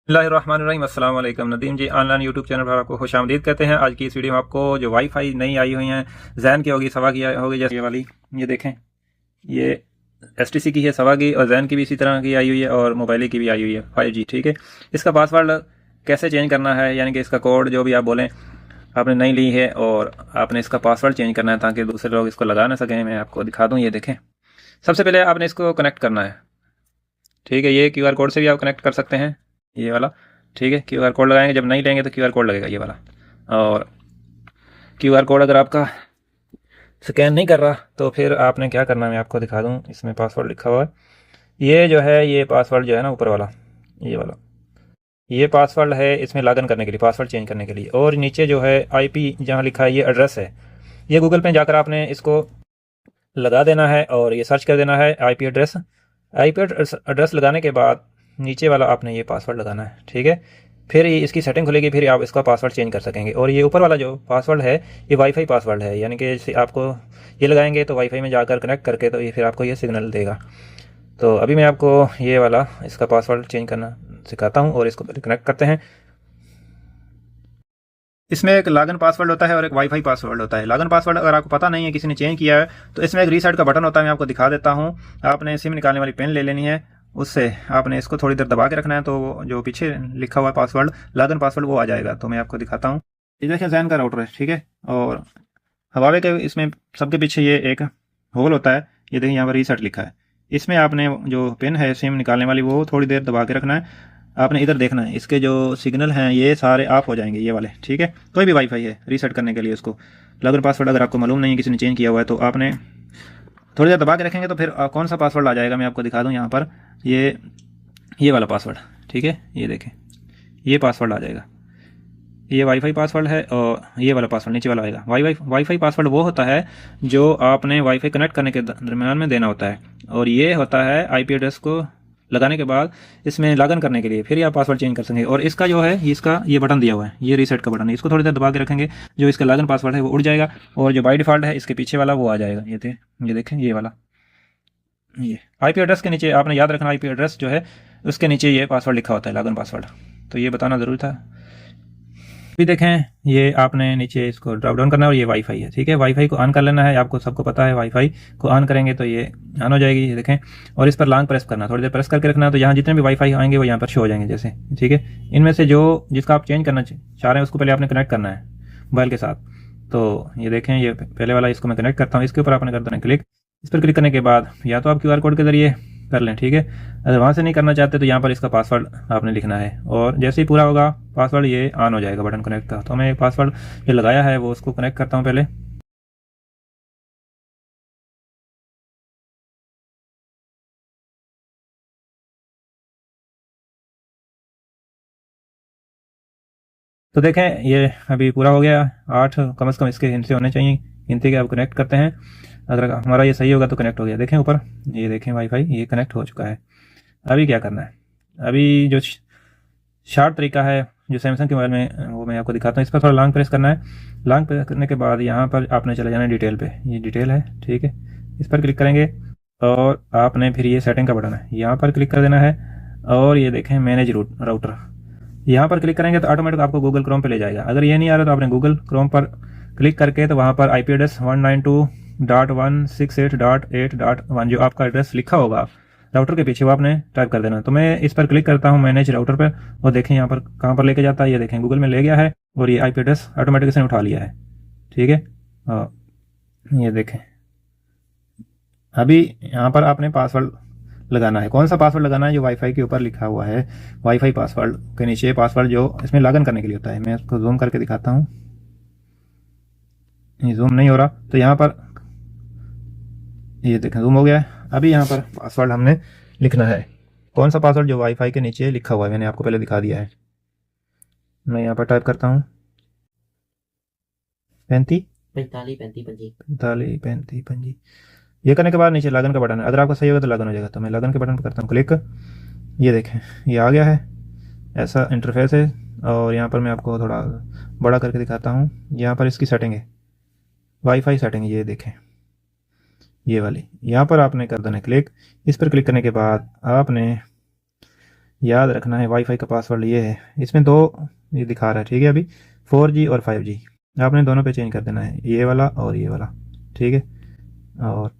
बिस्मिल्लाहिर्रहमानिर्रहीम। अस्सलाम वालेकुम। नदीम जी ऑनलाइन यूट्यूब चैनल पर आपको खुशामदीद कहते हैं। आज की इस वीडियो में आपको जो वाईफाई नई आई हुई हैं जैन की होगी, सवा की होगी, जैसे ये वाली, ये देखें, ये एसटीसी की है, सवा की, और जैन की भी इसी तरह की आई हुई है, और मोबाइल की भी आई हुई है 5G। ठीक है, इसका पासवर्ड कैसे चेंज करना है, यानी कि इसका कोड जो भी आप बोलें, आपने नई ली है और आपने इसका पासवर्ड चेंज करना है ताकि दूसरे लोग इसको लगा ना सकें। मैं आपको दिखा दूँ, ये देखें। सबसे पहले आपने इसको कनेक्ट करना है। ठीक है, ये QR कोड से भी आप कनेक्ट कर सकते हैं, ये वाला। ठीक है, QR कोड लगाएंगे, जब नहीं लेंगे तो QR कोड लगेगा ये वाला। और QR कोड अगर आपका स्कैन नहीं कर रहा तो फिर आपने क्या करना है, मैं आपको दिखा दूँ। इसमें पासवर्ड लिखा हुआ है, ये जो है, ये पासवर्ड जो है ना ऊपर वाला, ये वाला, ये पासवर्ड है इसमें लॉगिन करने के लिए, पासवर्ड चेंज करने के लिए। और नीचे जो है IP जहाँ लिखा है, ये एड्रेस है। ये गूगल पे जाकर आपने इसको लगा देना है और ये सर्च कर देना है IP एड्रेस लगाने के बाद नीचे वाला आपने ये पासवर्ड लगाना है। ठीक है, फिर ये इसकी सेटिंग खुलेगी, फिर आप इसका पासवर्ड चेंज कर सकेंगे। और ये ऊपर वाला जो पासवर्ड है, ये वाईफाई पासवर्ड है, यानी कि जैसे आपको ये लगाएंगे तो वाईफाई में जाकर कनेक्ट करके तो ये फिर आपको ये सिग्नल देगा। तो अभी मैं आपको ये वाला इसका पासवर्ड चेंज करना सिखाता हूँ और इसको कनेक्ट करते हैं। इसमें एक लॉगिन पासवर्ड होता है और एक वाईफाई पासवर्ड होता है। लॉगिन पासवर्ड अगर आपको पता नहीं है, किसी ने चेंज किया है, तो इसमें एक रीसेट का बटन होता है, मैं आपको दिखा देता हूँ। आपने सिम निकालने वाली पेन ले लेनी है, उससे आपने इसको थोड़ी देर दबा के रखना है, तो जो पीछे लिखा हुआ पासवर्ड, लॉगिन पासवर्ड, वो आ जाएगा। तो मैं आपको दिखाता हूँ। ये देखिए, जैन का राउटर है, ठीक है, और हवावे के इसमें सबके पीछे ये एक होल होता है, ये देखिए यहाँ पर रीसेट लिखा है। इसमें आपने जो पेन है सिम निकालने वाली, वो थोड़ी देर दबा के रखना है। आपने इधर देखना है, इसके जो सिग्नल हैं ये सारे ऑफ हो जाएंगे, ये वाले। ठीक है, कोई भी वाईफाई है, रीसेट करने के लिए उसको लॉगिन पासवर्ड अगर आपको मालूम नहीं है, किसी ने चेंज किया हुआ है, तो आपने थोड़ी देर दबा के रखेंगे तो फिर कौन सा पासवर्ड आ जाएगा, मैं आपको दिखा दूँ यहाँ पर। ये वाला पासवर्ड, ठीक है, ये देखें, ये पासवर्ड आ जाएगा। ये वाईफाई पासवर्ड है और ये वाला पासवर्ड नीचे वाला आएगा। वाईफाई पासवर्ड वो होता है जो आपने वाईफाई कनेक्ट करने के दरमियान में देना होता है, और ये होता है IP एड्रेस को लगाने के बाद इसमें लॉगिन करने के लिए, फिर आप पासवर्ड चेंज कर सकेंगे। और इसका जो है, इसका ये बटन दिया हुआ है, ये रीसेट का बटन है, इसको थोड़ी देर दबा के रखेंगे, जो इसका लॉगिन पासवर्ड है वो उड़ जाएगा, और जो बाय डिफ़ॉल्ट है इसके पीछे वाला वो आ जाएगा। ये देखें, ये वाला, ये IP एड्रेस के नीचे आपने याद रखना, IP एड्रेस जो है उसके नीचे ये पासवर्ड लिखा होता है, लॉगिन पासवर्ड। तो ये बताना ज़रूरी था। अभी देखें, ये आपने नीचे इसको ड्रॉप डाउन करना है, और ये वाईफाई है। ठीक है, वाईफाई को ऑन कर लेना है, आपको सबको पता है, वाईफाई को ऑन करेंगे तो ये ऑन हो जाएगी, ये देखें। और इस पर लॉन्ग प्रेस करना, थोड़ी देर प्रेस करके रखना है, तो यहाँ जितने भी वाईफाई आएंगे वो यहाँ पर शो हो जाएंगे जैसे। ठीक है, इनमें से जो जिसका आप चेंज करना चाह रहे हैं उसको पहले आपने कनेक्ट करना है मोबाइल के साथ। तो ये देखें, ये पहले वाला, इसको मैं कनेक्ट करता हूँ, इसके ऊपर आपने कर देना क्लिक। इस पर क्लिक करने के बाद या तो आप QR कोड के ज़रिए कर लें, ठीक है, अगर वहाँ से नहीं करना चाहते तो यहाँ पर इसका पासवर्ड आपने लिखना है, और जैसे ही पूरा होगा पासवर्ड ये ऑन हो जाएगा बटन कनेक्ट का। तो मैं पासवर्ड जो लगाया है वो उसको कनेक्ट करता हूँ पहले। तो देखें, ये अभी पूरा हो गया, 8 कम से कम इसके हिस्से होने चाहिए गिनती के। अब कनेक्ट करते हैं, अगर हमारा ये सही होगा तो कनेक्ट हो गया। देखें ऊपर, ये देखें वाईफाई ये कनेक्ट हो चुका है। अभी क्या करना है, अभी जो शार्ट तरीका है जो सैमसंग के मोबाइल में, वो मैं आपको दिखाता हूँ। इस पर थोड़ा लॉन्ग प्रेस करना है, लॉन्ग प्रेस करने के बाद यहाँ पर आपने चले जाना है डिटेल पे, ये डिटेल है, ठीक है, इस पर क्लिक करेंगे और आपने फिर ये सेटिंग का बटन है, यहाँ पर क्लिक कर देना है, और ये देखें मैनेज राउटर, यहाँ पर क्लिक करेंगे तो ऑटोमेटिक आपको गूगल क्रोम पे ले जाएगा। अगर ये नहीं आ रहा तो आपने गूगल क्रोम पर क्लिक करके, तो वहाँ पर IP एड्रेस 192.168.8.1 जो आपका एड्रेस लिखा होगा राउटर के पीछे, वो आपने टाइप कर देना। तो मैं इस पर क्लिक करता हूँ मैनेज राउटर पर, और देखें यहाँ पर कहाँ पर लेके जाता है, ये देखें गूगल में ले गया है, और ये IP एड्रेस ऑटोमेटिक इसने उठा लिया है। ठीक है, ये देखें, अभी यहाँ पर आपने पासवर्ड लगाना है। कौन सा पासवर्ड लगाना है, जो वाईफाई के ऊपर लिखा हुआ है, वाईफाई पासवर्ड के नीचे पासवर्ड जो इसमें लॉगिन करने के लिए होता है। मैं इसको जूम करके दिखाता हूँ, ये जूम नहीं हो रहा, तो यहाँ पर ये देखें जूम हो गया है। अभी यहाँ पर पासवर्ड हमने लिखना है, कौन सा पासवर्ड, जो वाईफाई के नीचे लिखा हुआ है, मैंने आपको पहले दिखा दिया है। मैं यहाँ पर टाइप करता हूँ 45 ये करने के बाद नीचे लॉगिन का बटन है, अगर आपका सही होगा तो लॉगिन हो जाएगा। तो मैं लॉगिन के बटन पर करता हूँ क्लिक, ये देखें ये आ गया है, ऐसा इंटरफेस है। और यहाँ पर मैं आपको थोड़ा बड़ा करके दिखाता हूँ, यहाँ पर इसकी सेटिंग है, वाईफाई सेटिंग, ये देखें ये वाली, यहाँ पर आपने कर देना क्लिक। इस पर क्लिक करने के बाद आपने याद रखना है वाईफाई का पासवर्ड ये है, इसमें दो ये दिखा रहा है, ठीक है। अभी 4G और 5G आपने दोनों पे चेंज कर देना है, ये वाला और ये वाला, ठीक है। और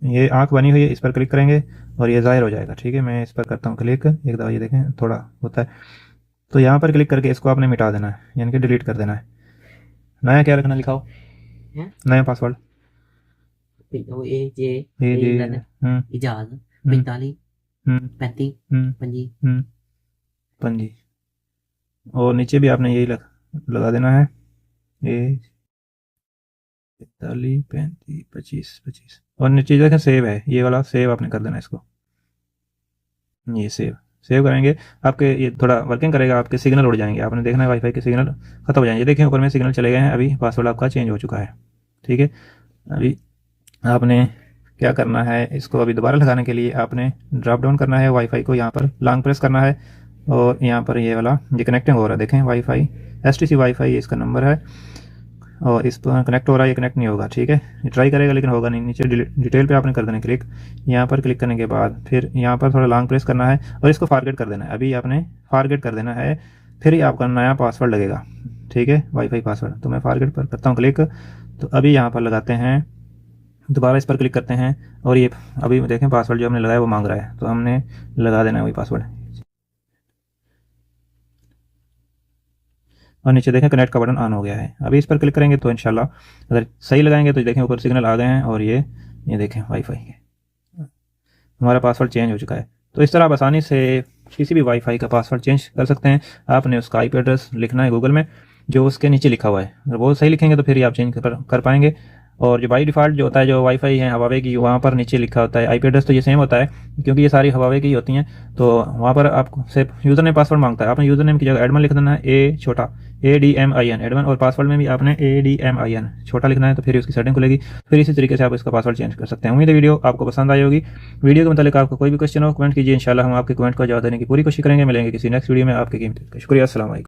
ये आंख बनी हुई है, इस पर क्लिक करेंगे और ये ज़ाहिर हो जाएगा, ठीक है। मैं इस पर करता हूँ क्लिक, एक दफ़ा ये देखें थोड़ा होता है, तो यहाँ पर क्लिक करके इसको आपने मिटा देना है, यानी कि डिलीट कर देना है। नया क्या रखना लिखाओ, नया पासवर्ड इजाज 45 35 पंजी, और नीचे भी आपने यही लगा देना है, ये 45 35 25, और नीचे देखें सेव है, ये वाला सेव आपने कर देना इसको, ये सेव करेंगे आपके ये थोड़ा वर्किंग करेगा, आपके सिग्नल उड़ जाएंगे, आपने देखना है वाईफाई के सिग्नल खत्म हो जाएंगे। देखें ऊपर में सिग्नल चले गए हैं, अभी पासवर्ड आपका चेंज हो चुका है, ठीक है। अभी आपने क्या करना है, इसको अभी दोबारा लगाने के लिए आपने ड्रॉप डाउन करना है, वाईफाई को यहाँ पर लॉन्ग प्रेस करना है, और यहाँ पर ये वाला ये कनेक्टिंग हो रहा है, देखें वाईफाई STC वाईफाई ये इसका नंबर है, और इस पर कनेक्ट हो रहा है, ये कनेक्ट नहीं होगा, ठीक है। ये ट्राई करेगा लेकिन होगा नहीं। नीचे डिटेल पे आपने कर देना क्लिक, यहाँ पर क्लिक करने के बाद फिर यहाँ पर थोड़ा लॉन्ग प्रेस करना है और इसको फॉरगेट कर देना है, अभी आपने फॉरगेट कर देना है, फिर ही आपका नया पासवर्ड लगेगा, ठीक है, वाईफाई पासवर्ड। तो मैं फॉरगेट पर करता हूँ क्लिक, तो अभी यहाँ पर लगाते हैं, दोबारा इस पर क्लिक करते हैं, और ये अभी देखें पासवर्ड जो हमने लगाया वो मांग रहा है, तो हमने लगा देना है वही पासवर्ड, और नीचे देखें कनेक्ट का बटन ऑन हो गया है। अभी इस पर क्लिक करेंगे तो इंशाल्लाह अगर सही लगाएंगे तो देखें ऊपर सिग्नल आ गए हैं, और ये देखें वाईफाई हमारा पासवर्ड चेंज हो चुका है। तो इस तरह आप आसानी से किसी भी वाईफाई का पासवर्ड चेंज कर सकते हैं। आपने उसका IP एड्रेस लिखना है गूगल में, जो उसके नीचे लिखा हुआ है, अगर वो सही लिखेंगे तो फिर ही आप चेंज कर पाएंगे। और जो बाई डिफ़ॉल्ट जो होता है, जो वाईफाई है हवावे की, वहाँ पर नीचे लिखा होता है IP एड्रेस, तो ये सेम होता है क्योंकि ये सारी हवावे की होती हैं, तो वहाँ पर आपको सिर्फ यूज़र नेम पासवर्ड मांगता है, आपने यूज़र नेम की जगह एडमन लिख देना है, ADMIN एडमन, और पासवर्ड में भी आपने ADMIN छोटा लिखना है, तो फिर उसकी सेटिंग खुलेगी। फिर इसी तरीके से आप इसका पासवर्ड चेंज कर सकते हैं। उम्मीद है वीडियो आपको पसंद आई होगी। वीडियो के मतलब आपको कोई भी क्वेश्चन हो कमेंट कीजिए, इंशाल्लाह हम आपके कमेंट का जवाब देने की पूरी कोशिश करेंगे। मिलेंगे किसी नेक्स्ट वीडियो में, आपके कीमती शुक्रिया, अस्सलाम वालेकुम।